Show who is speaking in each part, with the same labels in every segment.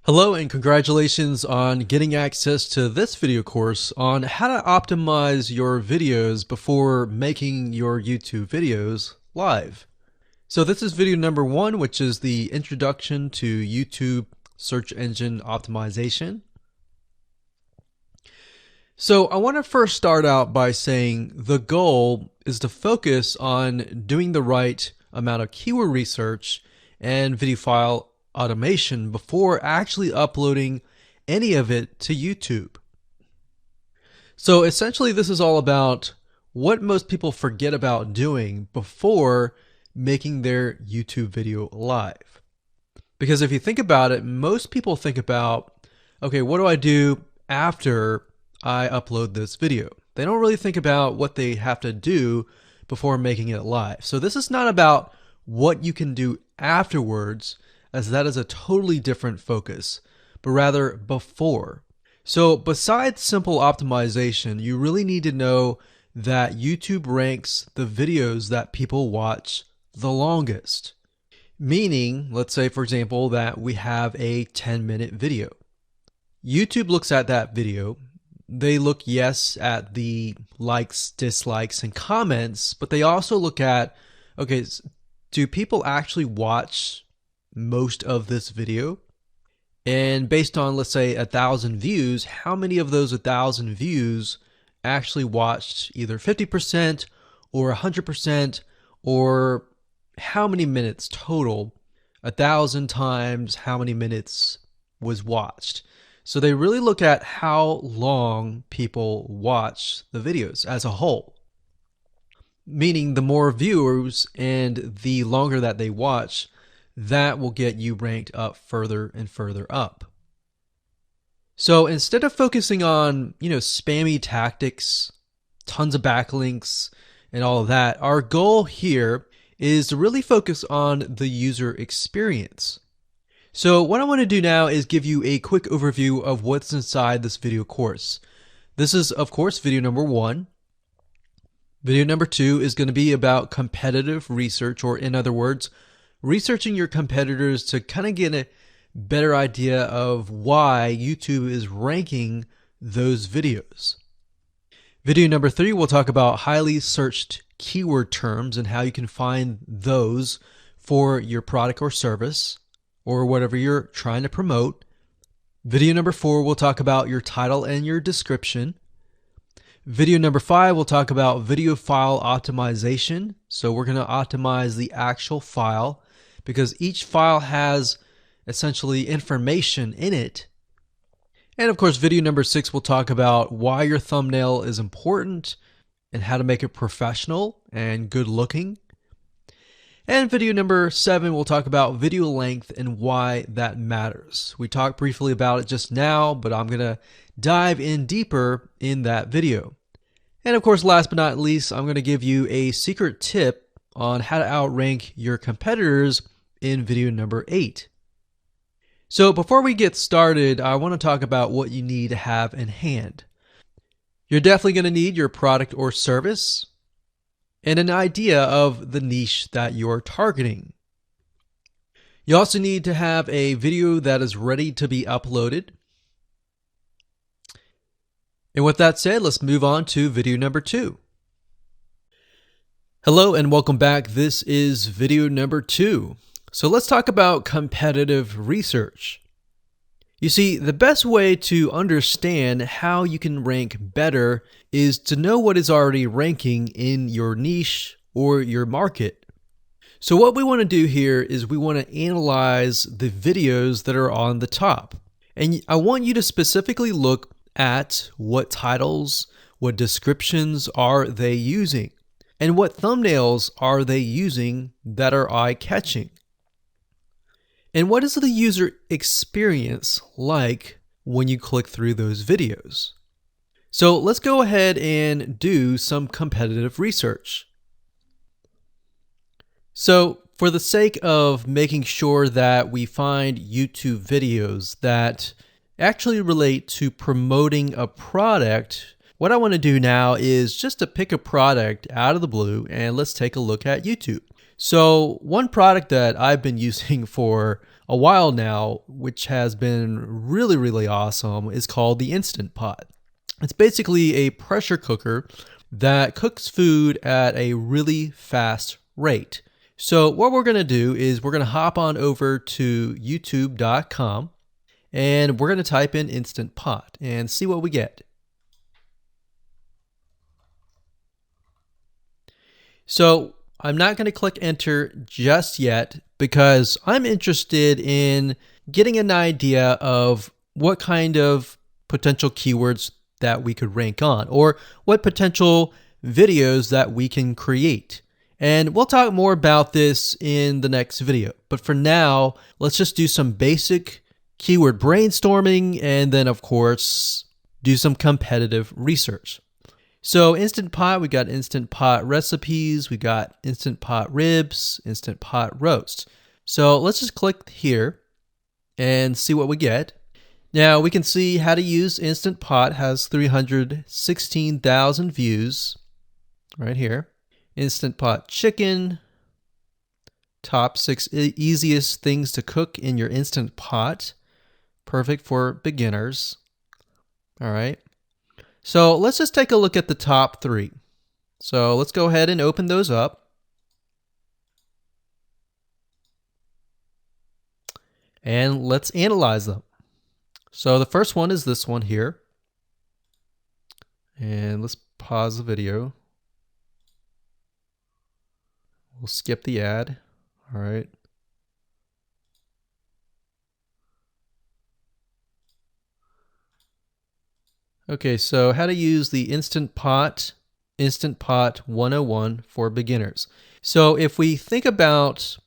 Speaker 1: Hello and congratulations on getting access to this video course on how to optimize your videos before making your YouTube videos live. So this is video number 1, which is the introduction to YouTube search engine optimization. So I want to first start out by saying the goal is to focus on doing the right amount of keyword research and video file automation before actually uploading any of it to YouTube. So essentially this is all about what most people forget about doing before making their YouTube video live. Because if you think about it, most people think about, okay, what do I do after I upload this video? They don't really think about what they have to do before making it live. So this is not about what you can do afterwards, as that is a totally different focus, but rather before. So besides simple optimization, you really need to know that YouTube ranks the videos that people watch the longest. Meaning, let's say for example that we have a 10-minute video. YouTube looks at that video. They look, yes, at the likes, dislikes, and comments, but they also look at, okay, do people actually watch most of this video? And based on, let's say, 1,000 views, how many of those 1,000 views actually watched either 50% or 100%, or how many minutes total? 1,000 times how many minutes was watched. So they really look at how long people watch the videos as a whole. Meaning the more viewers and the longer that they watch, that will get you ranked up further and further up. So instead of focusing on, spammy tactics, tons of backlinks, and all of that, our goal here is to really focus on the user experience. So what I want to do now is give you a quick overview of what's inside this video course. This is, of course, video number 1. Video number 2 is going to be about competitive research, or in other words, researching your competitors to kind of get a better idea of why YouTube is ranking those videos. Video number 3, we'll talk about highly searched keyword terms and how you can find those for your product or service or whatever you're trying to promote. Video number 4, we'll talk about your title and your description. Video number 5, we'll talk about video file optimization. So we're going to optimize the actual file because each file has essentially information in it. And of course, video number 6, we'll talk about why your thumbnail is important and how to make it professional and good looking. And video number 7, we'll talk about video length and why that matters. We talked briefly about it just now, but I'm going to dive in deeper in that video. And of course, last but not least, I'm going to give you a secret tip on how to outrank your competitors in video number 8. So before we get started, I want to talk about what you need to have in hand. You're definitely going to need your product or service and an idea of the niche that you're targeting. You also need to have a video that is ready to be uploaded. And with that said, let's move on to video number 2. Hello and welcome back. This is video number 2. So let's talk about competitive research. You see, the best way to understand how you can rank better is to know what is already ranking in your niche or your market. So what we want to do here is we want to analyze the videos that are on the top. And I want you to specifically look at what titles, what descriptions are they using, and what thumbnails are they using that are eye-catching. And what is the user experience like when you click through those videos? So let's go ahead and do some competitive research. So for the sake of making sure that we find YouTube videos that actually relate to promoting a product, what I want to do now is just to pick a product out of the blue and let's take a look at YouTube. So one product that I've been using for a while now, which has been really, really awesome, is called the Instant Pot. It's basically a pressure cooker that cooks food at a really fast rate. So what we're going to do is we're going to hop on over to youtube.com and we're going to type in Instant Pot and see what we get. So I'm not going to click enter just yet because I'm interested in getting an idea of what kind of potential keywords that we could rank on, or what potential videos that we can create. And we'll talk more about this in the next video. But for now, let's just do some basic keyword brainstorming and then, of course, do some competitive research. So Instant Pot, we got Instant Pot recipes, we got Instant Pot ribs, Instant Pot roast. So let's just click here and see what we get. Now we can see how to use Instant Pot has 316,000 views right here. Instant Pot chicken, top 6 easiest things to cook in your Instant Pot. Perfect for beginners. All right. So let's just take a look at the top 3. So let's go ahead and open those up. And let's analyze them. So the first one is this one here. And let's pause the video. We'll skip the ad. All right. Okay, so how to use the Instant Pot 101 for beginners. So if we think about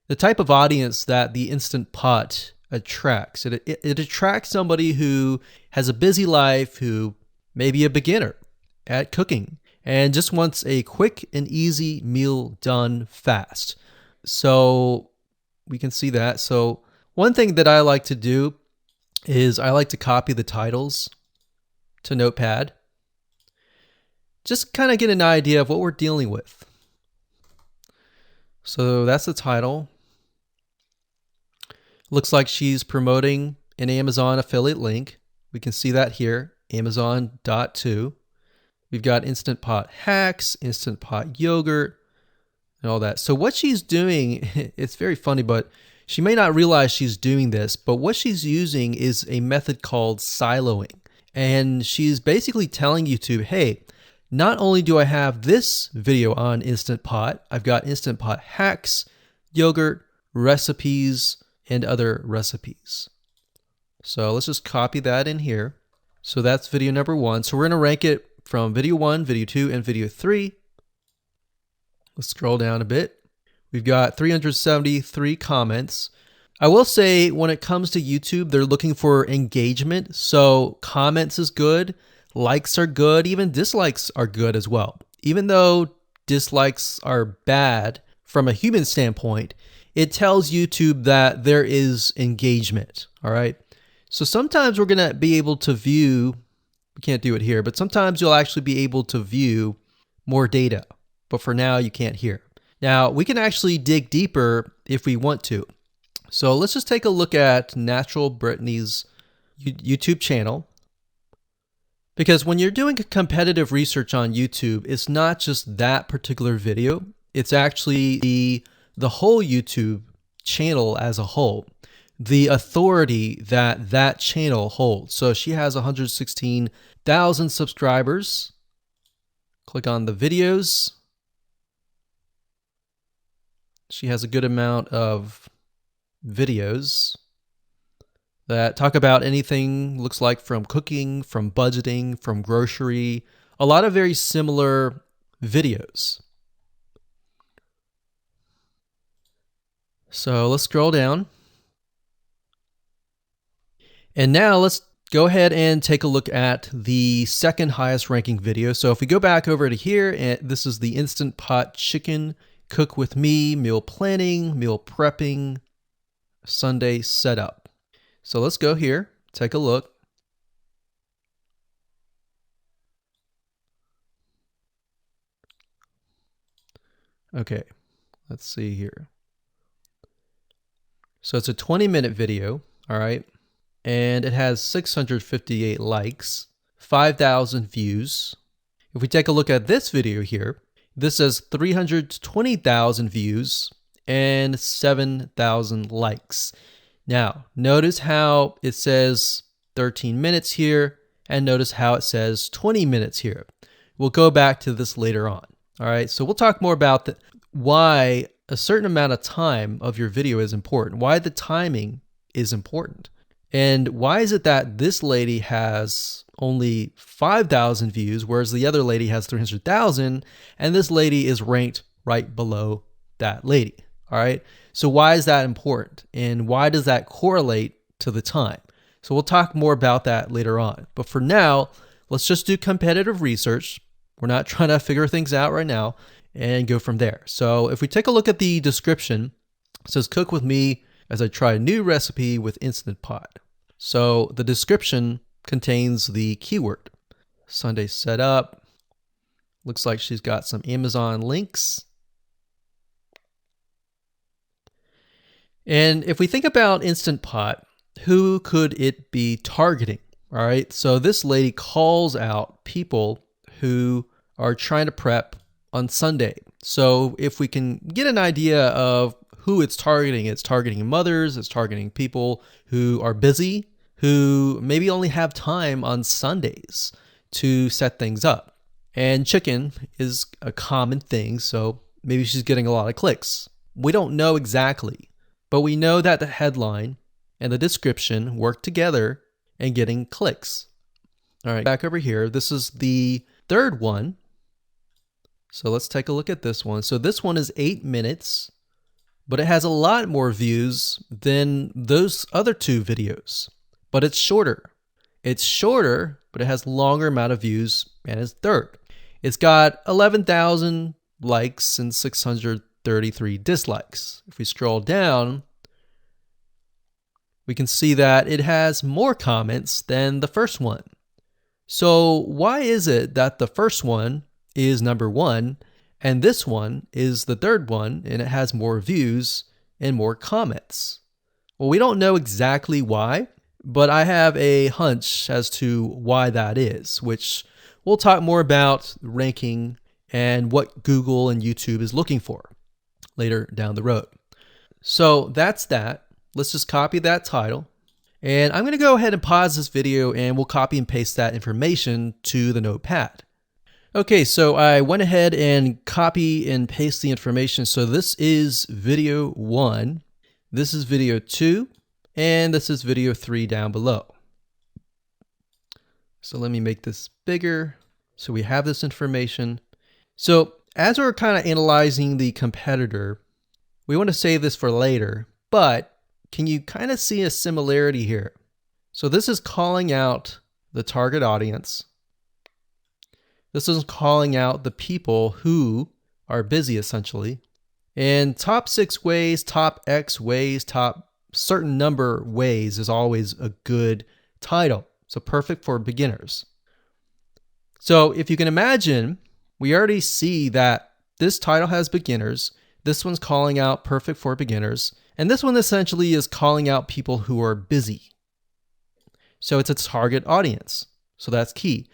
Speaker 1: the type of audience that the Instant Pot attracts, it attracts somebody who has a busy life, who may be a beginner at cooking and just wants a quick and easy meal done fast. So we can see that. So one thing that I like to do is I like to copy the titles to Notepad. Just kind of get an idea of what we're dealing with. So that's the title. Looks like she's promoting an Amazon affiliate link. We can see that here, Amazon.to. We've got Instant Pot hacks, Instant Pot yogurt, and all that. So what she's doing, it's very funny, but she may not realize she's doing this, but what she's using is a method called siloing. And she's basically telling YouTube, hey, not only do I have this video on Instant Pot, I've got Instant Pot hacks, yogurt, recipes, and other recipes. So let's just copy that in here. So that's video number 1. So we're going to rank it from video 1, video 2, and video 3. Let's scroll down a bit. We've got 373 comments. I will say when it comes to YouTube, they're looking for engagement. So comments is good, likes are good, even dislikes are good as well. Even though dislikes are bad from a human standpoint, it tells YouTube that there is engagement, all right? So sometimes we're going to be able to view, we can't do it here, but sometimes you'll actually be able to view more data. But for now, you can't hear. Now, we can actually dig deeper if we want to. So let's just take a look at Natural Brittany's YouTube channel. Because when you're doing competitive research on YouTube, it's not just that particular video. It's actually the whole YouTube channel as a whole. The authority that that channel holds. So she has 116,000 subscribers. Click on the videos. She has a good amount of videos that talk about anything, looks like from cooking, from budgeting, from grocery, a lot of very similar videos. So let's scroll down. And now let's go ahead and take a look at the second highest ranking video. So if we go back over to here, and this is the Instant Pot chicken, cook with me, meal planning, meal prepping, Sunday setup. So let's go here, take a look. Okay, let's see here. So it's a 20-minute video, all right? And it has 658 likes, 5,000 views. If we take a look at this video here, this has 320,000 views and 7,000 likes. Now, notice how it says 13 minutes here, and notice how it says 20 minutes here. We'll go back to this later on. All right, so we'll talk more about why a certain amount of time of your video is important, why the timing is important. And why is it that this lady has only 5,000 views, whereas the other lady has 300,000, and this lady is ranked right below that lady? All right, so why is that important? And why does that correlate to the time? So we'll talk more about that later on. But for now, let's just do competitive research. We're not trying to figure things out right now, and go from there. So if we take a look at the description, it says cook with me as I try a new recipe with Instant Pot. So the description contains the keyword. Sunday setup. Looks like she's got some Amazon links. And if we think about Instant Pot, who could it be targeting? All right, so this lady calls out people who are trying to prep on Sunday. So if we can get an idea of who it's targeting mothers, it's targeting people who are busy, who maybe only have time on Sundays to set things up. And chicken is a common thing, so maybe she's getting a lot of clicks. We don't know exactly, but we know that the headline and the description work together and getting clicks. All right, back over here, this is the third one. So let's take a look at this one. So this one is 8 minutes, but it has a lot more views than those other two videos, but it's shorter. It's shorter, but it has longer amount of views, and it's third. It's got 11,000 likes and 633 dislikes. If we scroll down, we can see that it has more comments than the first one. So why is it that the first one is number one and this one is the third one and it has more views and more comments? Well, we don't know exactly why, but I have a hunch as to why that is, which we'll talk more about ranking and what Google and YouTube is looking for later down the road. So that's that. Let's just copy that title. And I'm going to go ahead and pause this video and we'll copy and paste that information to the notepad. Okay, so I went ahead and copy and paste the information. So this is video 1, this is video 2, and this is video 3 down below. So let me make this bigger. So we have this information. So as we're kind of analyzing the competitor, we want to save this for later, but can you kind of see a similarity here? So this is calling out the target audience. This is calling out the people who are busy, essentially. And top 6 ways, top X ways, top certain number ways is always a good title. So perfect for beginners. So if you can imagine, we already see that this title has beginners. This one's calling out perfect for beginners. And this one essentially is calling out people who are busy. So it's a target audience. So that's key.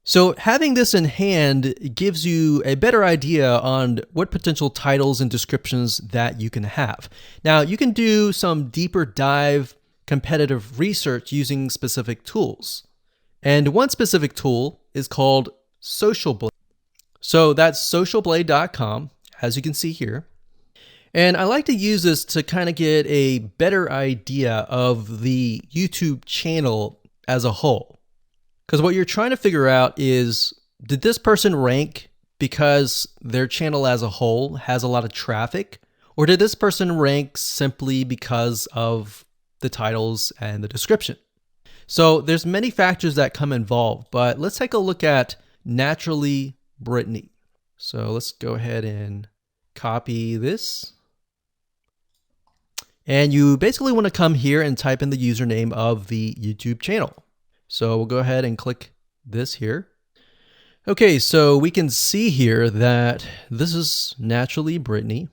Speaker 1: So having this in hand gives you a better idea on what potential titles and descriptions that you can have. Now, you can do some deeper dive competitive research using specific tools. And one specific tool is called Social Blade. So that's socialblade.com, as you can see here. And I like to use this to kind of get a better idea of the YouTube channel as a whole. Because what you're trying to figure out is, did this person rank because their channel as a whole has a lot of traffic? Or did this person rank simply because of the titles and the description? So there's many factors that come involved, but let's take a look at Naturally Brittany. So let's go ahead and copy this. And you basically want to come here and type in the username of the YouTube channel. So we'll go ahead and click this here. Okay, so we can see here that this is Naturally Brittany,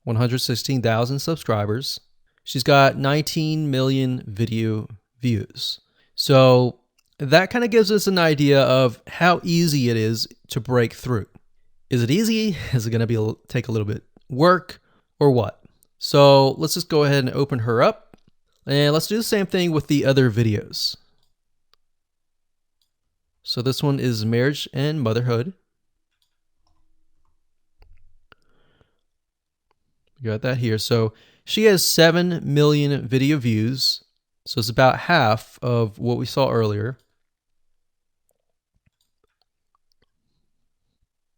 Speaker 1: 116,000 subscribers. She's got 19 million video views. So that kind of gives us an idea of how easy it is to break through. Is it easy? Is it going to take a little bit work or what? So let's just go ahead and open her up, and let's do the same thing with the other videos. So this one is marriage and motherhood. You got that here. So she has 7 million video views. So it's about half of what we saw earlier.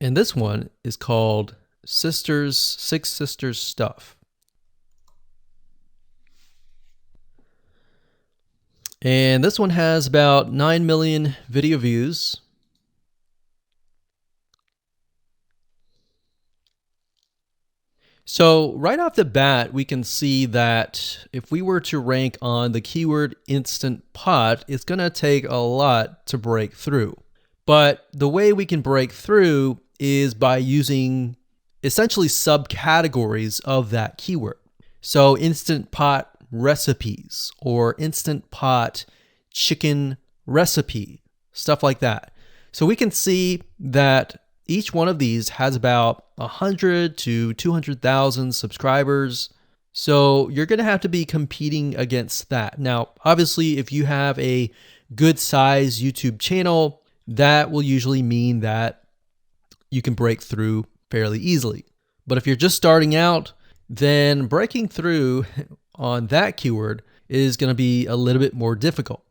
Speaker 1: And this one is called Six Sisters Stuff. And this one has about 9 million video views. So right off the bat, we can see that if we were to rank on the keyword Instant Pot, it's going to take a lot to break through. But the way we can break through is by using essentially subcategories of that keyword. So Instant Pot recipes or Instant Pot chicken recipe, stuff like that. So we can see that each one of these has about 100 to 200,000 subscribers. So you're going to have to be competing against that. Now, obviously, if you have a good size YouTube channel, that will usually mean that you can break through fairly easily. But if you're just starting out, then breaking through on that keyword is going to be a little bit more difficult.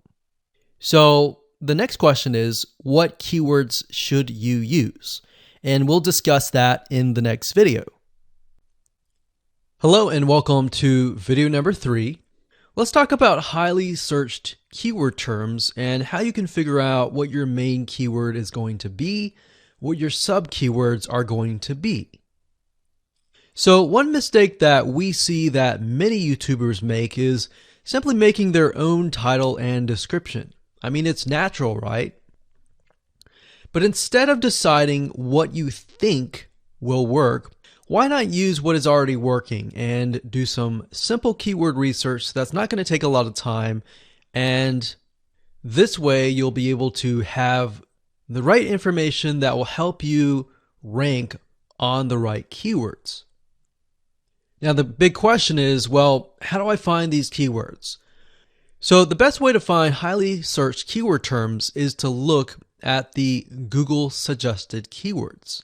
Speaker 1: So the next question is, what keywords should you use? And we'll discuss that in the next video. Hello and welcome to video number 3. Let's talk about highly searched keyword terms and how you can figure out what your main keyword is going to be, what your sub keywords are going to be. So one mistake that we see that many YouTubers make is simply making their own title and description. I mean, it's natural, right? But instead of deciding what you think will work, why not use what is already working and do some simple keyword research that's not going to take a lot of time, and this way you'll be able to have the right information that will help you rank on the right keywords. Now the big question is, well, how do I find these keywords? So the best way to find highly searched keyword terms is to look at the Google suggested keywords.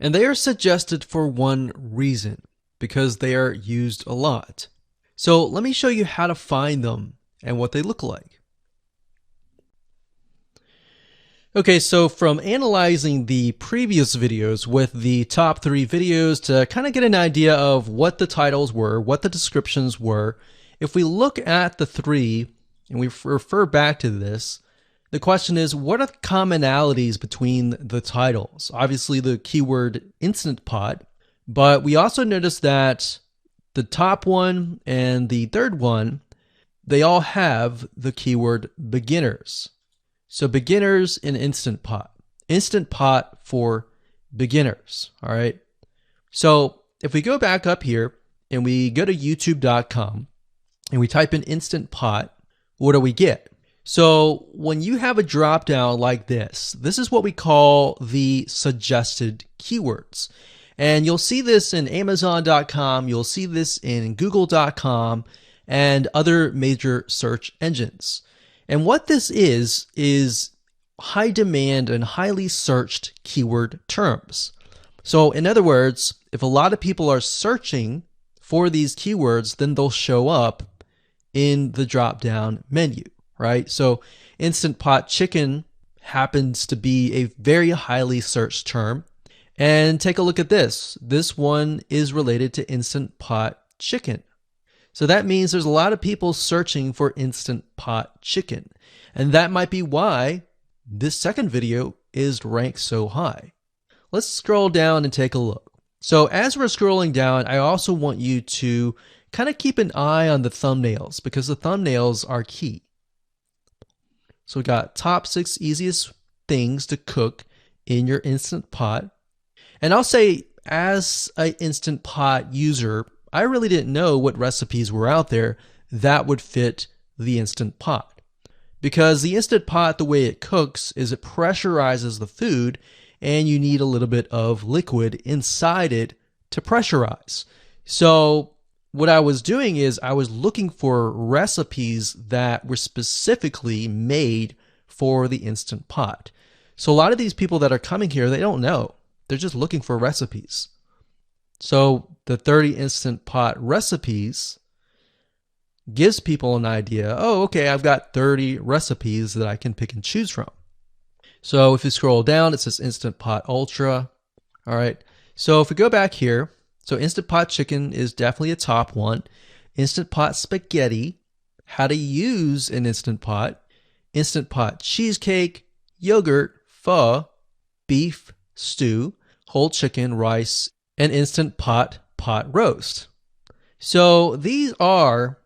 Speaker 1: And they are suggested for one reason, because they are used a lot. So let me show you how to find them and what they look like. Okay, so from analyzing the previous videos with the top 3 videos to kind of get an idea of what the titles were, what the descriptions were, if we look at the 3 and we refer back to this, the question is, what are the commonalities between the titles? Obviously the keyword Instant Pot, but we also notice that the top one and the third one, they all have the keyword beginners. So beginners in Instant Pot. Instant Pot for beginners, all right? So if we go back up here and we go to youtube.com and we type in Instant Pot, what do we get? So when you have a drop down like this is what we call the suggested keywords. And you'll see this in Amazon.com, you'll see this in Google.com and other major search engines. And what this is high demand and highly searched keyword terms. So in other words, if a lot of people are searching for these keywords, then they'll show up in the drop down menu. Right? So Instant Pot chicken happens to be a very highly searched term. And take a look at this. This one is related to Instant Pot chicken. So that means there's a lot of people searching for Instant Pot chicken. And that might be why this second video is ranked so high. Let's scroll down and take a look. So as we're scrolling down, I also want you to kind of keep an eye on the thumbnails, because the thumbnails are key. So we got top 6 easiest things to cook in your Instant Pot. And I'll say, as an Instant Pot user, I really didn't know what recipes were out there that would fit the Instant Pot. Because the Instant Pot, the way it cooks is it pressurizes the food, and you need a little bit of liquid inside it to pressurize. So what I was doing is I was looking for recipes that were specifically made for the Instant Pot. So a lot of these people that are coming here, they don't know. They're just looking for recipes. So the 30 Instant Pot recipes gives people an idea. Oh, okay, I've got 30 recipes that I can pick and choose from. So if you scroll down, it says Instant Pot Ultra. All right. So if we go back here, so Instant Pot Chicken is definitely a top one. Instant Pot Spaghetti, how to use an Instant Pot. Instant Pot Cheesecake, Yogurt, Pho, Beef Stew, Whole Chicken, Rice, and Instant Pot Roast. So these are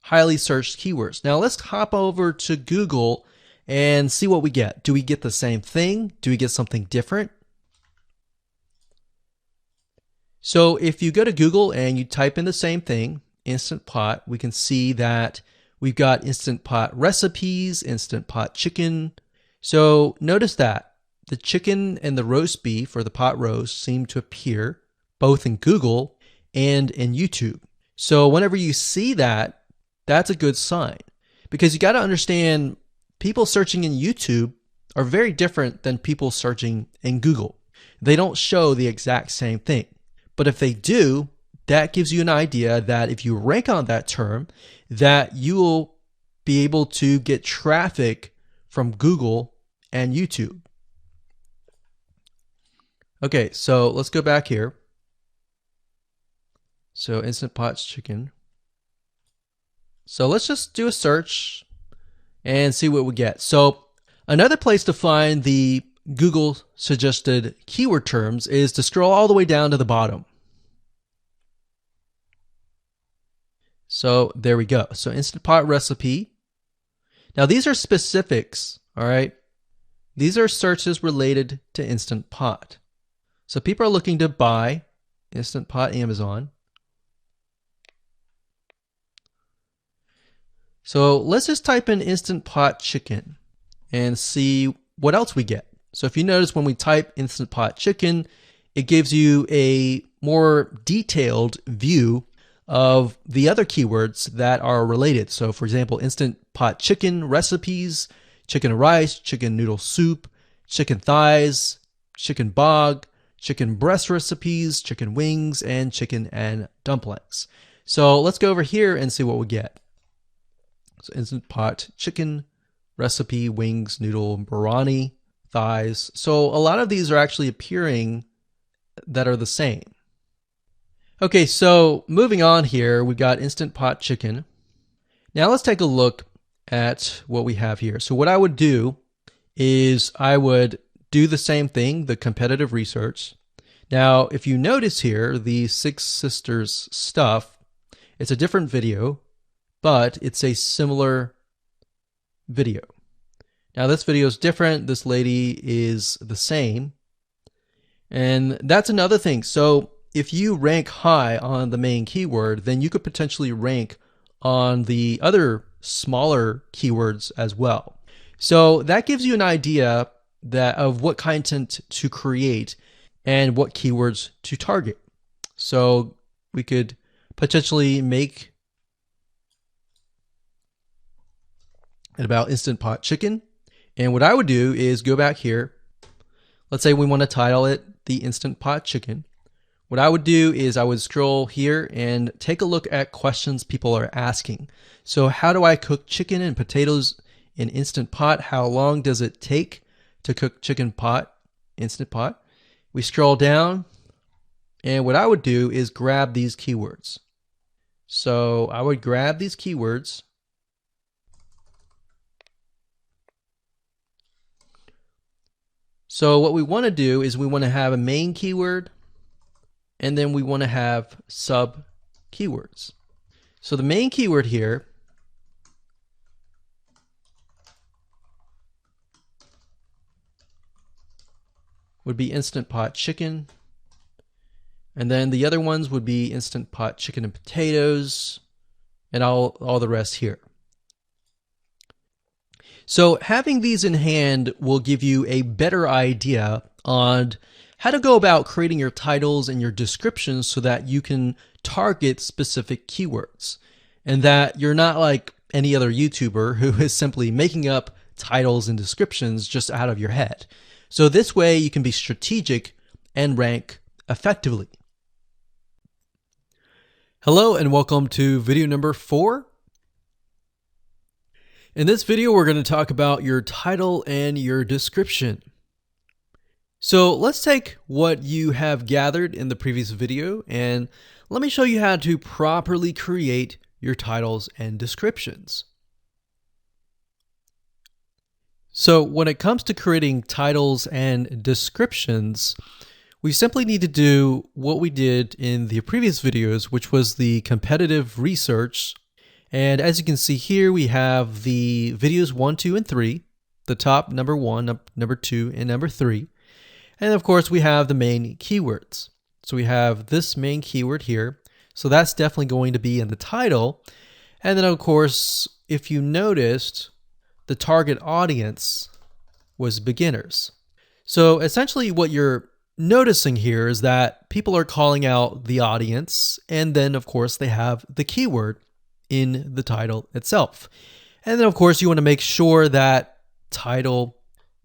Speaker 1: highly searched keywords. Now let's hop over to Google and see what we get. Do we get the same thing? Do we get something different? So if you go to Google and you type in the same thing, Instant Pot, we can see that we've got Instant Pot recipes, Instant Pot chicken. So notice that the chicken and the roast beef or the pot roast seem to appear both in Google and in YouTube. So whenever you see that, that's a good sign, because you got to understand people searching in YouTube are very different than people searching in Google. They don't show the exact same thing. But if they do, that gives you an idea that if you rank on that term, that you will be able to get traffic from Google and YouTube. Okay, so let's go back here. So Instant Pot's chicken. So let's just do a search and see what we get. So another place to find the Google suggested keyword terms is to scroll all the way down to the bottom. So there we go. So Instant Pot recipe. Now these are specifics, all right? These are searches related to Instant Pot. So people are looking to buy Instant Pot Amazon. So let's just type in Instant Pot chicken and see what else we get. So if you notice, when we type Instant Pot chicken, it gives you a more detailed view of the other keywords that are related. So for example, Instant Pot chicken recipes, chicken rice, chicken noodle soup, chicken thighs, chicken bog, chicken breast recipes, chicken wings, and chicken and dumplings. So let's go over here and see what we get. So Instant Pot chicken recipe, wings, noodle, biryani, thighs. So a lot of these are actually appearing that are the same. Okay, so moving on here, we've got Instant Pot chicken. Now let's take a look at what we have here. So what I would do is I would do the same thing, the competitive research. Now, if you notice here, the Six Sisters stuff, it's a different video, but it's a similar video. Now this video is different. This lady is the same. And that's another thing. So if you rank high on the main keyword, then you could potentially rank on the other smaller keywords as well. So that gives you an idea that of what content to create and what keywords to target. So we could potentially make it about Instant Pot chicken. And what I would do is go back here. Let's say we want to title it the Instant Pot chicken. What I would do is I would scroll here and take a look at questions people are asking. So how do I cook chicken and potatoes in Instant Pot? How long does it take to cook chicken pot, Instant Pot? We scroll down, and what I would do is grab these keywords. So I would grab these keywords. So what we want to do is we want to have a main keyword, and then we want to have sub keywords. So the main keyword here would be Instant Pot chicken. And then the other ones would be Instant Pot chicken and potatoes, and all the rest here. So having these in hand will give you a better idea on how to go about creating your titles and your descriptions so that you can target specific keywords, and that you're not like any other YouTuber who is simply making up titles and descriptions just out of your head. So this way you can be strategic and rank effectively. Hello and welcome to video number 4. In this video, we're going to talk about your title and your description. So let's take what you have gathered in the previous video and let me show you how to properly create your titles and descriptions. So when it comes to creating titles and descriptions, we simply need to do what we did in the previous videos, which was the competitive research. And as you can see here, we have the videos 1, 2, and 3, the top number 1, number 2, and number 3. And of course, we have the main keywords. So we have this main keyword here. So that's definitely going to be in the title. And then of course, if you noticed, the target audience was beginners. So essentially what you're noticing here is that people are calling out the audience, and then of course they have the keyword in the title itself. And then of course you want to make sure that title,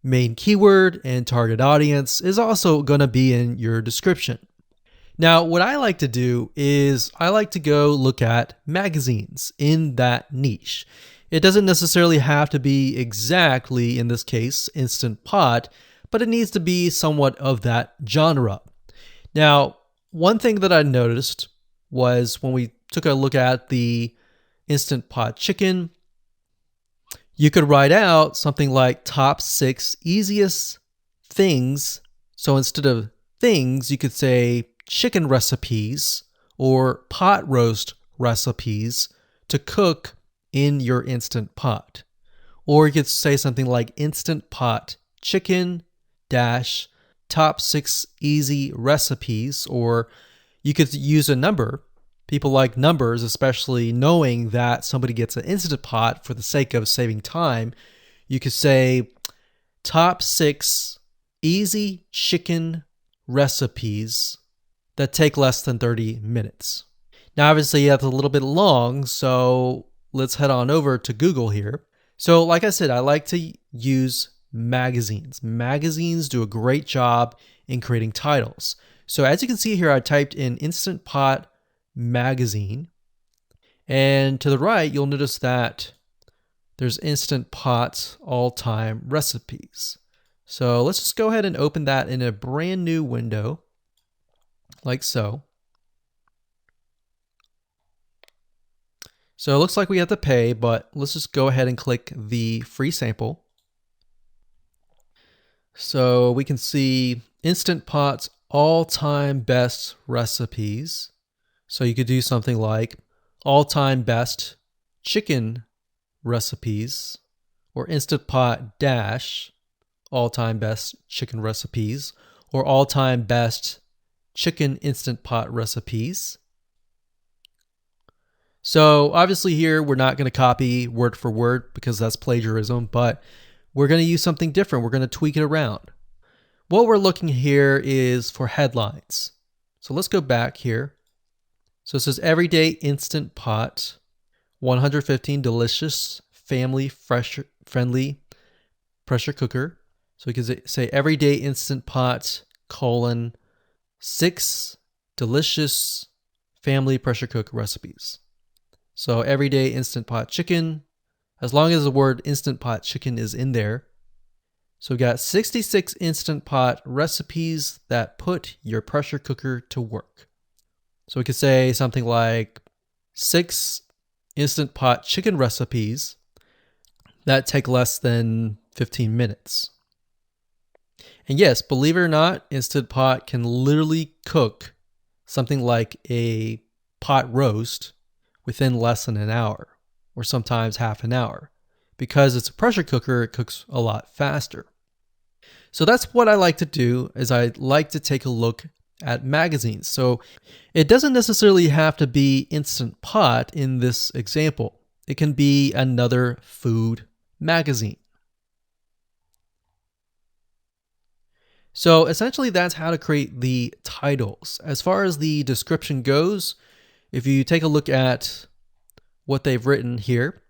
Speaker 1: main keyword, and target audience is also going to be in your description. Now what I like to do is I like to go look at magazines in that niche. It doesn't necessarily have to be exactly, in this case, Instant Pot, but it needs to be somewhat of that genre. Now, one thing that I noticed was when we took a look at the Instant Pot chicken, you could write out something like top 6 easiest things. So instead of things, you could say chicken recipes or pot roast recipes to cook in your Instant Pot. Or you could say something like Instant Pot chicken dash top 6 easy recipes, or you could use a number. People like numbers, especially knowing that somebody gets an Instant Pot for the sake of saving time. You could say top 6 easy chicken recipes that take less than 30 minutes. Now obviously that's a little bit long, so let's head on over to Google here. So like I said, I like to use magazines. Magazines do a great job in creating titles. So as you can see here, I typed in Instant Pot magazine. And to the right, you'll notice that there's Instant Pot all-time recipes. So let's just go ahead and open that in a brand new window, like so. So it looks like we have to pay, but let's just go ahead and click the free sample. So we can see Instant Pot's all-time best recipes. So you could do something like all-time best chicken recipes, or Instant Pot dash all-time best chicken recipes, or all-time best chicken Instant Pot recipes. So obviously here we're not going to copy word for word because that's plagiarism, but we're going to use something different. We're going to tweak it around. What we're looking here is for headlines. So let's go back here. So it says Everyday Instant Pot, 115 delicious, family friendly pressure cooker. So we can say Everyday Instant Pot, 6 delicious family pressure cook recipes. So Everyday Instant Pot chicken, as long as the word Instant Pot chicken is in there. So we got 66 Instant Pot recipes that put your pressure cooker to work. So we could say something like 6 Instant Pot chicken recipes that take less than 15 minutes. And yes, believe it or not, Instant Pot can literally cook something like a pot roast within less than an hour, or sometimes half an hour. Because it's a pressure cooker, it cooks a lot faster. So that's what I like to do, is I like to take a look at magazines. So it doesn't necessarily have to be Instant Pot in this example. It can be another food magazine. So essentially that's how to create the titles. As far as the description goes, if you take a look at what they've written here,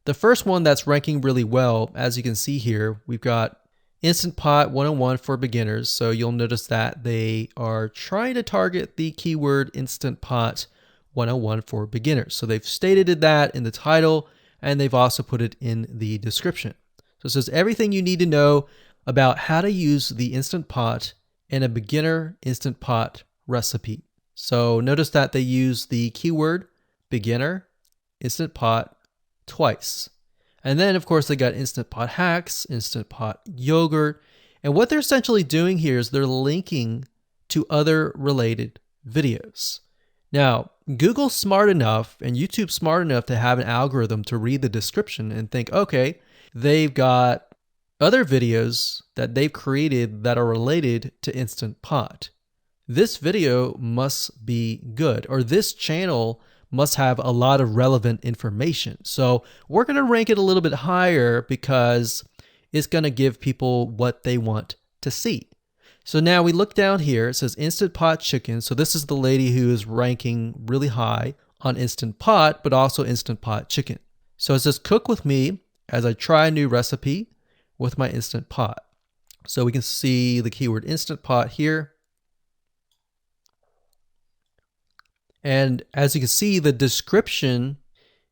Speaker 1: the first one that's ranking really well, as you can see here, we've got Instant Pot 101 for beginners. So you'll notice that they are trying to target the keyword Instant Pot 101 for beginners. So they've stated that in the title, and they've also put it in the description. So it says everything you need to know about how to use the Instant Pot in a beginner Instant Pot recipe. So notice that they use the keyword beginner Instant Pot twice. And then, of course, they got Instant Pot hacks, Instant Pot yogurt. And what they're essentially doing here is they're linking to other related videos. Now, Google's smart enough and YouTube's smart enough to have an algorithm to read the description and think, okay, they've got other videos that they've created that are related to Instant Pot. This video must be good, or this channel must have a lot of relevant information. So we're going to rank it a little bit higher because it's going to give people what they want to see. So now we look down here, it says Instant Pot Chicken. So this is the lady who is ranking really high on Instant Pot, but also Instant Pot Chicken. So it says cook with me as I try a new recipe with my Instant Pot. So we can see the keyword Instant Pot here. And as you can see, the description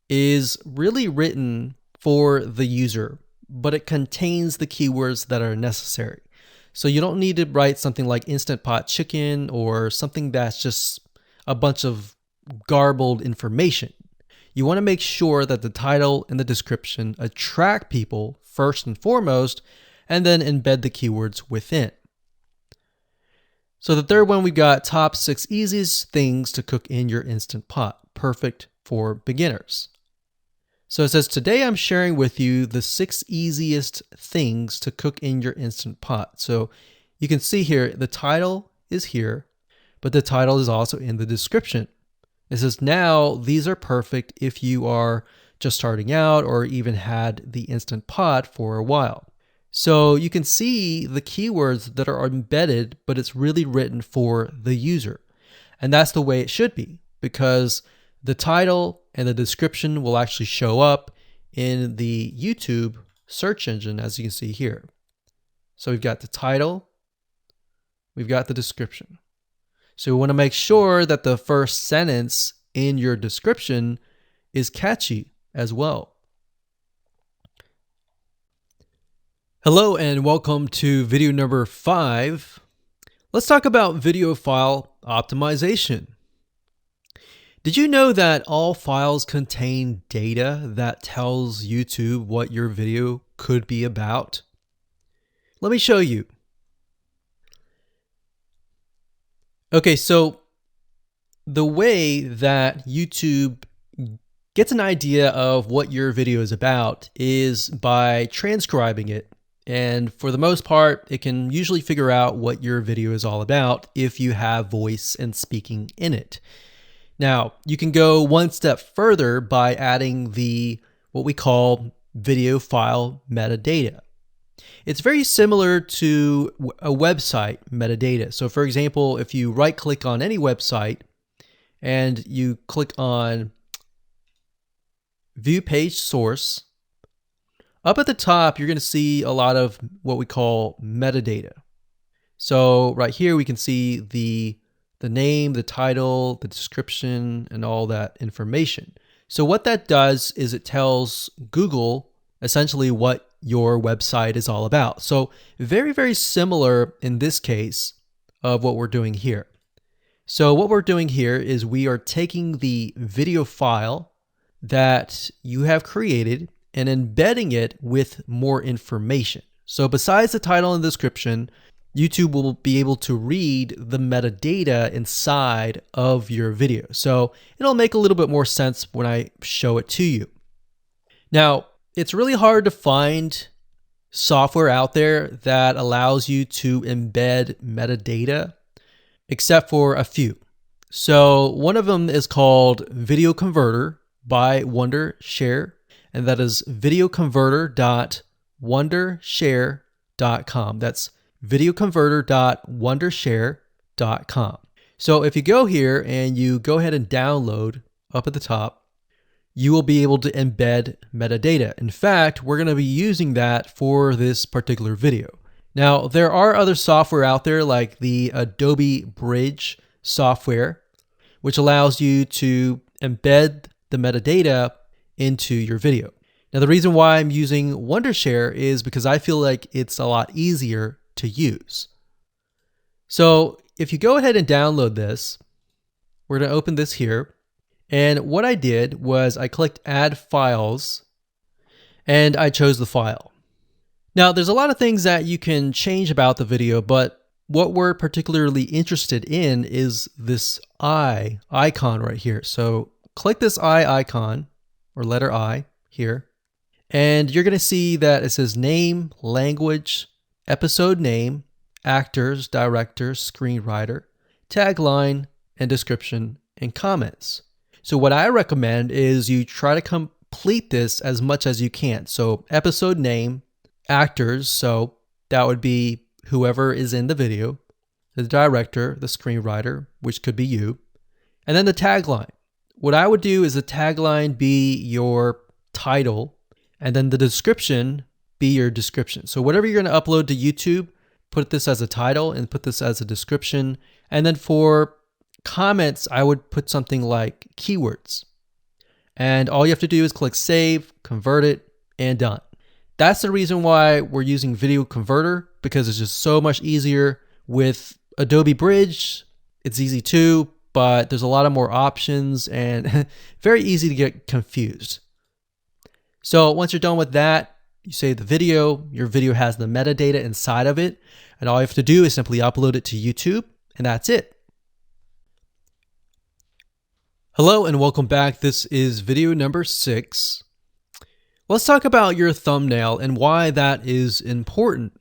Speaker 1: is really written for the user, but it contains the keywords that are necessary. So you don't need to write something like Instant Pot Chicken or something that's just a bunch of garbled information. You want to make sure that the title and the description attract people first and foremost, and then embed the keywords within. So the third one, we've got top 6 easiest things to cook in your Instant Pot, perfect for beginners. So it says, today I'm sharing with you the 6 easiest things to cook in your Instant Pot. So you can see here, the title is here, but the title is also in the description. It says, now these are perfect if you are just starting out or even had the Instant Pot for a while. So you can see the keywords that are embedded, but it's really written for the user. And that's the way it should be, because the title and the description will actually show up in the YouTube search engine, as you can see here. So we've got the title, we've got the description. So we want to make sure that the first sentence in your description is catchy as well. Hello and welcome to video number 5. Let's talk about video file optimization. Did you know that all files contain data that tells YouTube what your video could be about? Let me show you. Okay, so the way that YouTube gets an idea of what your video is about is by transcribing it. And for the most part, it can usually figure out what your video is all about if you have voice and speaking in it. Now, you can go one step further by adding what we call video file metadata. It's very similar to a website metadata. So for example, if you right click on any website and you click on View Page Source, up at the top, you're going to see a lot of what we call metadata. So right here, we can see the name, the title, the description, and all that information. So what that does is it tells Google essentially what your website is all about. So very, very similar in this case of what we're doing here. So what we're doing here is we are taking the video file that you have created and embedding it with more information. So besides the title and description, YouTube will be able to read the metadata inside of your video. So it'll make a little bit more sense when I show it to you. Now, it's really hard to find software out there that allows you to embed metadata except for a few. So one of them is called Video Converter by Wondershare, and that is videoconverter.wondershare.com. That's videoconverter.wondershare.com. So if you go here and you go ahead and download up at the top, you will be able to embed metadata. In fact, we're going to be using that for this particular video. Now, there are other software out there like the Adobe Bridge software, which allows you to embed the metadata into your video. Now, the reason why I'm using Wondershare is because I feel like it's a lot easier to use. So if you go ahead and download this, we're going to open this here. And what I did was I clicked Add Files, and I chose the file. Now, there's a lot of things that you can change about the video, but what we're particularly interested in is this I icon right here. So click this I icon, or letter I here, and you're going to see that it says name, language, episode name, actors, director, screenwriter, tagline, and description, and comments. So what I recommend is you try to complete this as much as you can. So episode name, actors, so that would be whoever is in the video, the director, the screenwriter, which could be you, and then the tagline. What I would do is the tagline be your title, and then the description be your description. So whatever you're going to upload to YouTube, put this as a title and put this as a description. And then for comments, I would put something like keywords. And all you have to do is click save, convert it, and done. That's the reason why we're using Video Converter, because it's just so much easier. With Adobe Bridge, it's easy too, but there's a lot of more options and very easy to get confused. So once you're done with that, you save the video. Your video has the metadata inside of it, and all you have to do is simply upload it to YouTube, and that's it. Hello and welcome back. This is video number 6. Let's talk about your thumbnail and why that is important.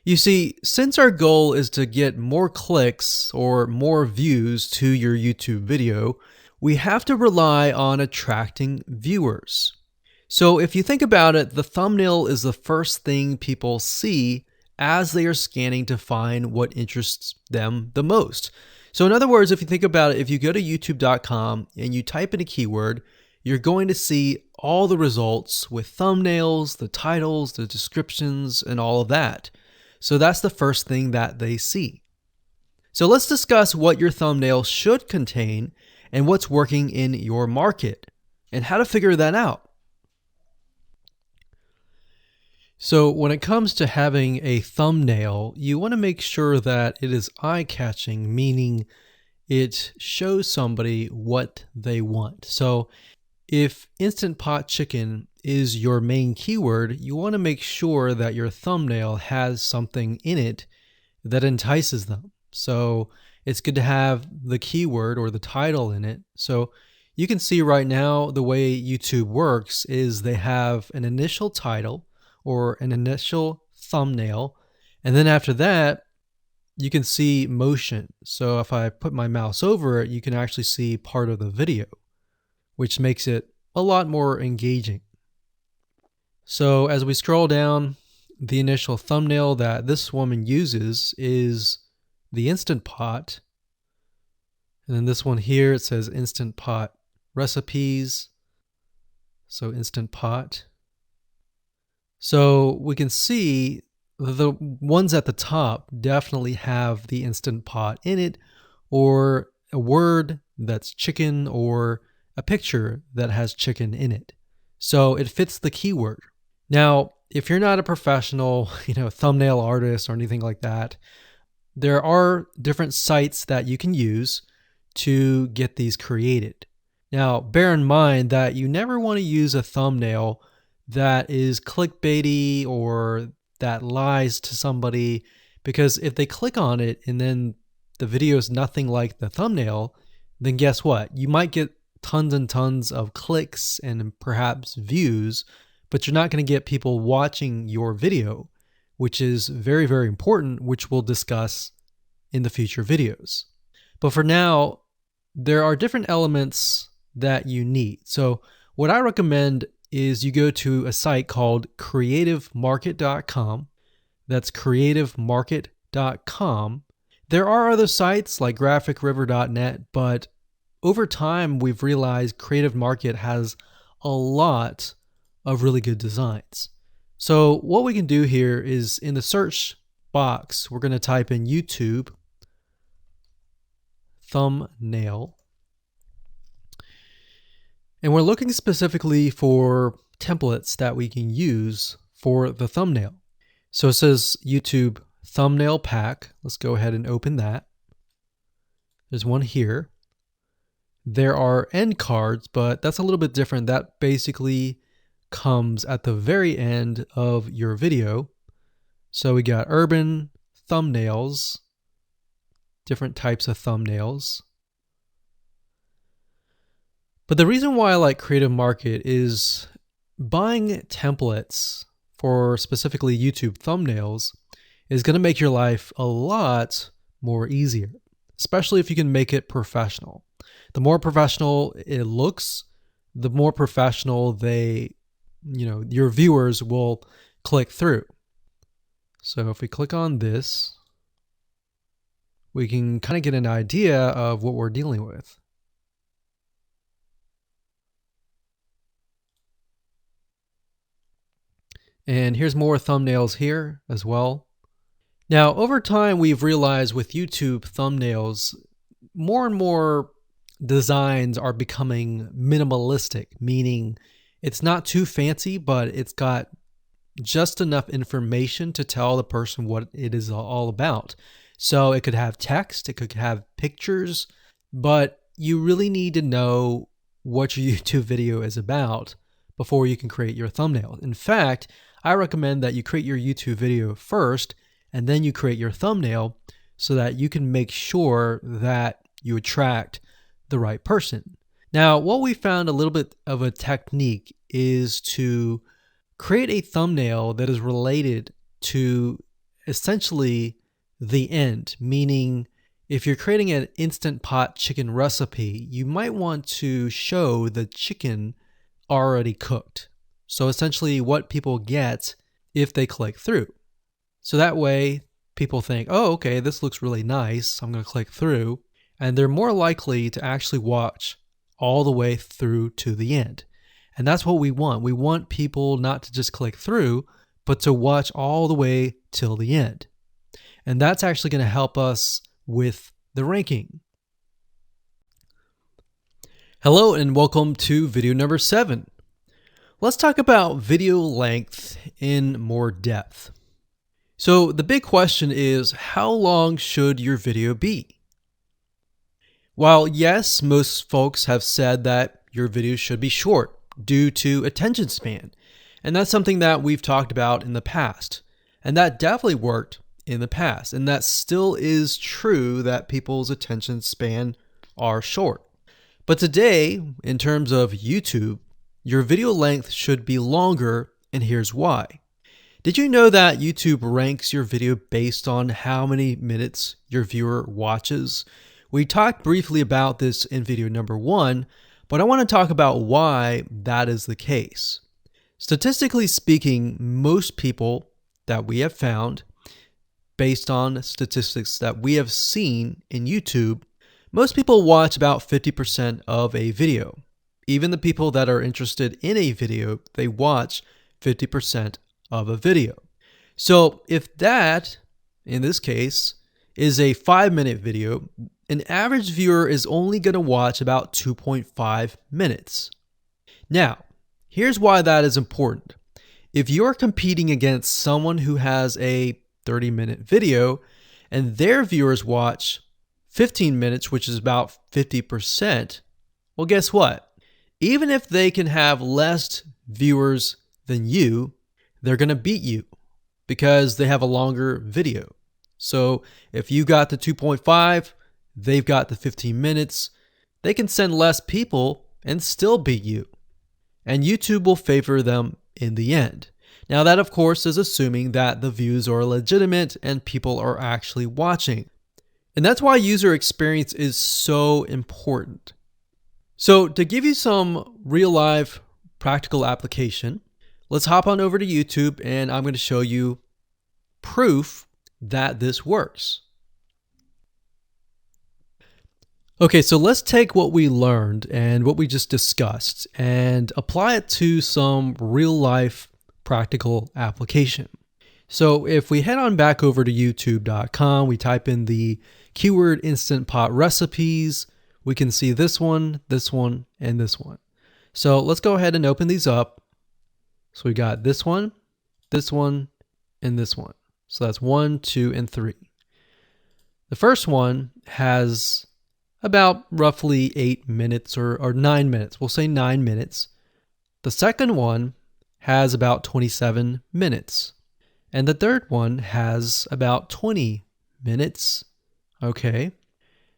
Speaker 1: You see, since our goal is to get more clicks or more views to your YouTube video, we have to rely on attracting viewers. So if you think about it, the thumbnail is the first thing people see as they are scanning to find what interests them the most. So in other words, if you think about it, if you go to youtube.com and you type in a keyword, you're going to see all the results with thumbnails, the titles, the descriptions, and all of that. So that's the first thing that they see. So let's discuss what your thumbnail should contain and what's working in your market and how to figure that out. So when it comes to having a thumbnail, you want to make sure that it is eye-catching, meaning it shows somebody what they want. So if Instant Pot Chicken is your main keyword, you want to make sure that your thumbnail has something in it that entices them. So it's good to have the keyword or the title in it. So you can see right now the way YouTube works is they have an initial title or an initial thumbnail, and then after that you can see motion. So if I put my mouse over it, you can actually see part of the video, which makes it a lot more engaging. So as we scroll down, the initial thumbnail that this woman uses is the Instant Pot. And then this one here, it says Instant Pot recipes. So Instant Pot. So we can see the ones at the top definitely have the Instant Pot in it, or a word that's chicken, or a picture that has chicken in it. So it fits the keyword. Now, if you're not a professional, thumbnail artist or anything like that, there are different sites that you can use to get these created. Now, bear in mind that you never want to use a thumbnail that is clickbaity or that lies to somebody, because if they click on it and then the video is nothing like the thumbnail, then guess what? You might get tons and tons of clicks and perhaps views, but you're not going to get people watching your video, which is very, very important, which we'll discuss in the future videos. But for now, there are different elements that you need. So what I recommend is you go to a site called creativemarket.com. That's creativemarket.com. There are other sites like graphicriver.net, but over time we've realized Creative Market has a lot of really good designs. So what we can do here is in the search box, we're going to type in YouTube thumbnail. And we're looking specifically for templates that we can use for the thumbnail. So it says YouTube thumbnail pack. Let's go ahead and open that. There's one here. There are end cards, but that's a little bit different. That basically comes at the very end of your video. So we got urban thumbnails, different types of thumbnails. But the reason why I like Creative Market is buying templates for specifically YouTube thumbnails is going to make your life a lot more easier, especially if you can make it professional. The more professional it looks, the more professional your viewers will click through. So if we click on this, we can kind of get an idea of what we're dealing with. And here's more thumbnails here as well. Now, over time, we've realized with YouTube thumbnails, more and more designs are becoming minimalistic, meaning it's not too fancy, but it's got just enough information to tell the person what it is all about. So it could have text, it could have pictures, but you really need to know what your YouTube video is about before you can create your thumbnail. In fact, I recommend that you create your YouTube video first and then you create your thumbnail so that you can make sure that you attract the right person. Now, what we found a little bit of a technique is to create a thumbnail that is related to essentially the end, meaning if you're creating an Instant Pot chicken recipe, you might want to show the chicken already cooked. So essentially what people get if they click through. So that way people think, oh, okay, this looks really nice. I'm going to click through. And they're more likely to actually watch all the way through to the end. And that's what we want. We want people not to just click through, but to watch all the way till the end. And that's actually going to help us with the ranking. Hello and welcome to video number 7. Let's talk about video length in more depth. So the big question is, how long should your video be? While yes, most folks have said that your video should be short due to attention span, and that's something that we've talked about in the past, and that definitely worked in the past, and that still is true that people's attention span are short. But today, in terms of YouTube, your video length should be longer, and here's why. Did you know that YouTube ranks your video based on how many minutes your viewer watches? We talked briefly about this in video number 1, but I want to talk about why that is the case. Statistically speaking, most people that we have found, based on statistics that we have seen in YouTube, most people watch about 50% of a video. Even the people that are interested in a video, they watch 50% of a video. So if that, in this case, is a 5-minute video, an average viewer is only going to watch about 2.5 minutes. Now, here's why that is important. If you're competing against someone who has a 30-minute video and their viewers watch 15 minutes, which is about 50%, well, guess what? Even if they can have less viewers than you, they're going to beat you because they have a longer video. So if you got the 2.5, they've got the 15 minutes, they can send less people and still beat you. And YouTube will favor them in the end. Now that, of course, is assuming that the views are legitimate and people are actually watching. And that's why user experience is so important. So to give you some real life practical application, let's hop on over to YouTube and I'm going to show you proof that this works. Okay, so let's take what we learned and what we just discussed and apply it to some real life practical application. So if we head on back over to youtube.com, we type in the keyword Instant Pot recipes, we can see this one, and this one. So let's go ahead and open these up. So we got this one, and this one. So that's 1, 2, and 3. The first one has about roughly 8 minutes or 9 minutes. We'll say 9 minutes. The second one has about 27 minutes. And the third one has about 20 minutes. Okay.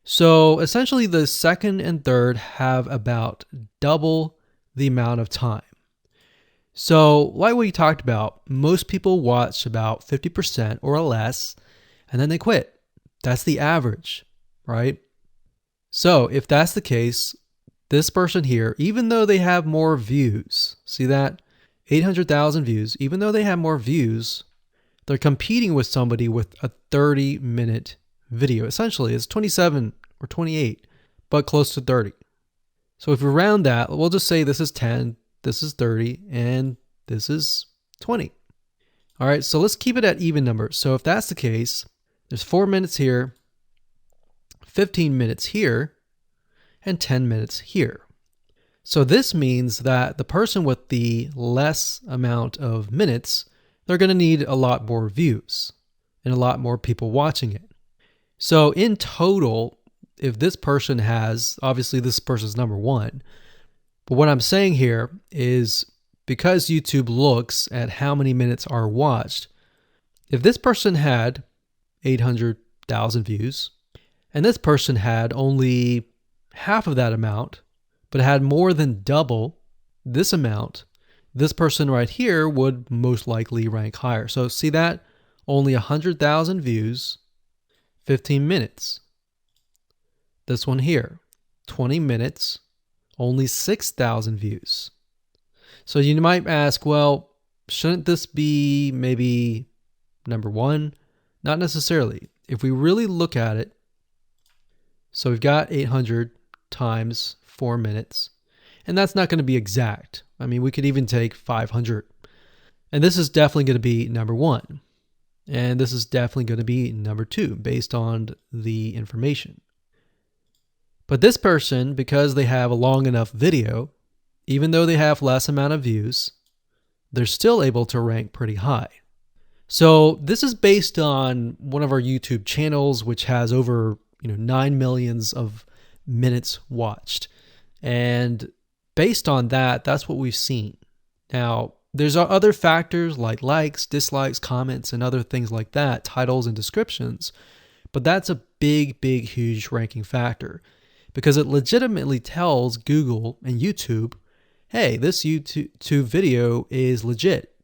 Speaker 1: So essentially the second and third have about double the amount of time. So like we talked about, most people watch about 50% or less, and then they quit. That's the average, right? So if that's the case, this person here, even though they have more views, see that? 800,000 views, even though they have more views, they're competing with somebody with a 30-minute video. Essentially, it's 27 or 28, but close to 30. So if we round that, we'll just say this is 10, this is 30, and this is 20. All right, so let's keep it at even numbers. So if that's the case, there's 4 minutes here, 15 minutes here, and 10 minutes here. So this means that the person with the less amount of minutes, they're going to need a lot more views and a lot more people watching it. So in total, if this person has, obviously this person's number one, but what I'm saying here is because YouTube looks at how many minutes are watched, if this person had 800,000 views and this person had only half of that amount, but had more than double this amount, this person right here would most likely rank higher. So see that? Only 100,000 views, 15 minutes. This one here, 20 minutes, only 6,000 views. So you might ask, well, shouldn't this be maybe number one? Not necessarily. If we really look at it, so we've got 800 times 4 minutes, and that's not going to be exact. I mean, we could even take 500. And this is definitely going to be number one. And this is definitely going to be number two based on the information. But this person, because they have a long enough video, even though they have less amount of views, they're still able to rank pretty high. So this is based on one of our YouTube channels, which has over 9 million of minutes watched. And based on that, that's what we've seen. Now, there's other factors like likes, dislikes, comments, and other things like that, titles and descriptions. But that's a big, huge ranking factor because it legitimately tells Google and YouTube, hey, this YouTube video is legit.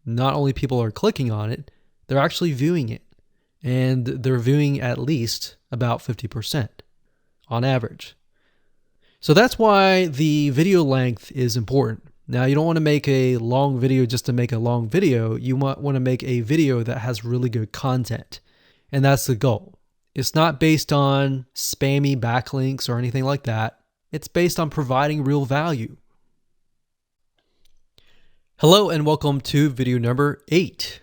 Speaker 1: Not only people are clicking on it, they're actually viewing it. And they're viewing at least about 50% on average. So that's why the video length is important. Now, you don't want to make a long video just to make a long video. You might want to make a video that has really good content. And that's the goal. It's not based on spammy backlinks or anything like that. It's based on providing real value. Hello and welcome to video number 8.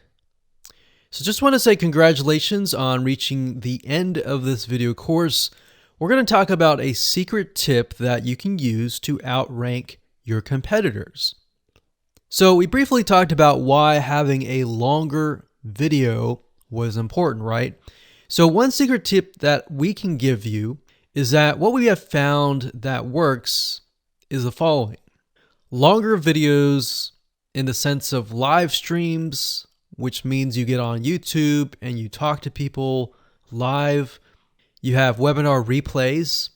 Speaker 1: So just want to say congratulations on reaching the end of this video course. We're going to talk about a secret tip that you can use to outrank your competitors. So we briefly talked about why having a longer video was important, right? So one secret tip that we can give you is that what we have found that works is the following. Longer videos in the sense of live streams, which means you get on YouTube and you talk to people live. You have webinar replays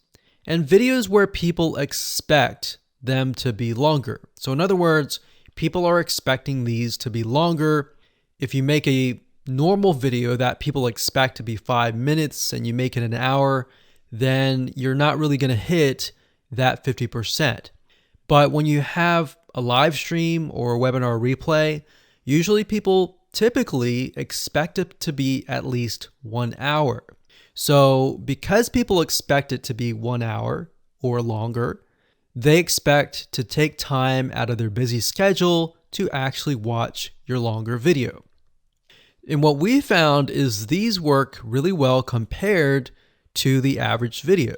Speaker 1: and videos where people expect them to be longer. So in other words, people are expecting these to be longer. If you make a normal video that people expect to be 5 minutes and you make it an hour, then you're not really going to hit that 50%. But when you have a live stream or a webinar replay, usually people typically expect it to be at least 1 hour. So because people expect it to be 1 hour or longer, they expect to take time out of their busy schedule to actually watch your longer video. And what we found is these work really well compared to the average video.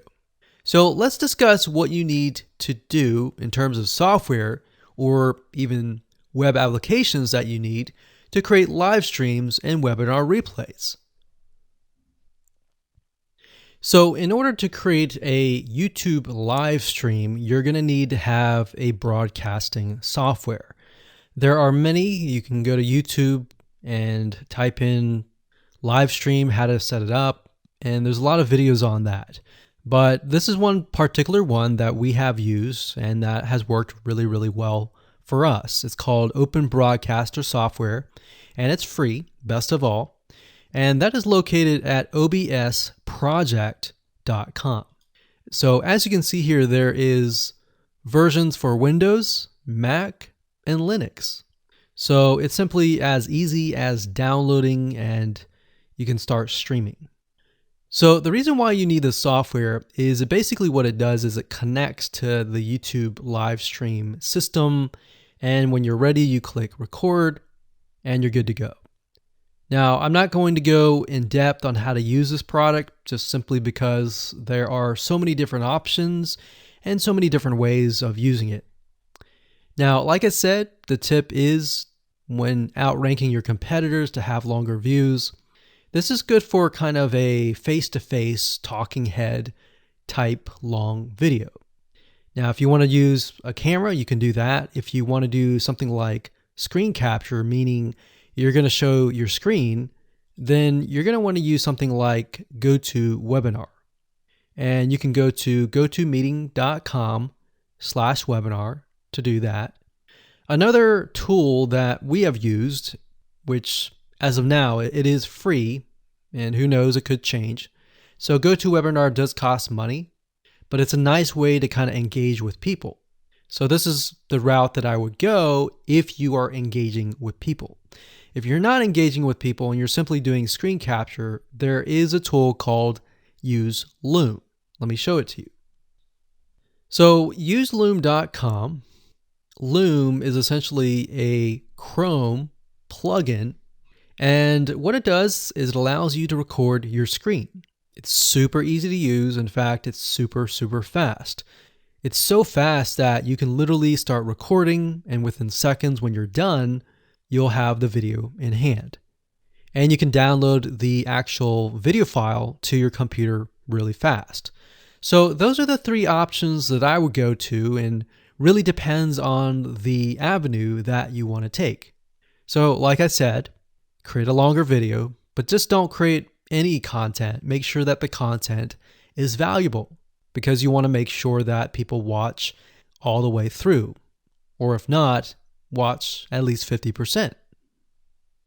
Speaker 1: So let's discuss what you need to do in terms of software or even web applications that you need to create live streams and webinar replays. So in order to create a YouTube live stream, you're going to need to have a broadcasting software. There are many. You can go to YouTube and type in live stream, how to set it up, and there's a lot of videos on that. But this is one particular one that we have used and that has worked really, really well for us. It's called Open Broadcaster Software, and it's free, best of all. And that is located at obsproject.com. So as you can see here, there is versions for Windows, Mac, and Linux. So it's simply as easy as downloading and you can start streaming. So the reason why you need this software is basically what it does is it connects to the YouTube live stream system. And when you're ready, you click record and you're good to go. Now, I'm not going to go in depth on how to use this product just simply because there are so many different options and so many different ways of using it. Now, like I said, the tip is when outranking your competitors to have longer views. This is good for kind of a face-to-face talking head type long video. Now, if you want to use a camera, you can do that. If you want to do something like screen capture, meaning you're going to show your screen, then you're going to want to use something like GoToWebinar. And you can go to gotomeeting.com/webinar to do that. Another tool that we have used, which as of now, it is free, and who knows, it could change. So GoToWebinar does cost money, but it's a nice way to kind of engage with people. So this is the route that I would go if you are engaging with people. If you're not engaging with people and you're simply doing screen capture, there is a tool called Use Loom. Let me show it to you. So useloom.com. Loom is essentially a Chrome plugin, and what it does is it allows you to record your screen. It's super easy to use. In fact, it's super, super fast. It's so fast that you can literally start recording, and within seconds when you're done, you'll have the video in hand. And you can download the actual video file to your computer really fast. So those are the three options that I would go to, and really depends on the avenue that you want to take. So like I said, create a longer video, but just don't create any content. Make sure that the content is valuable because you want to make sure that people watch all the way through. Or if not, watch at least 50%.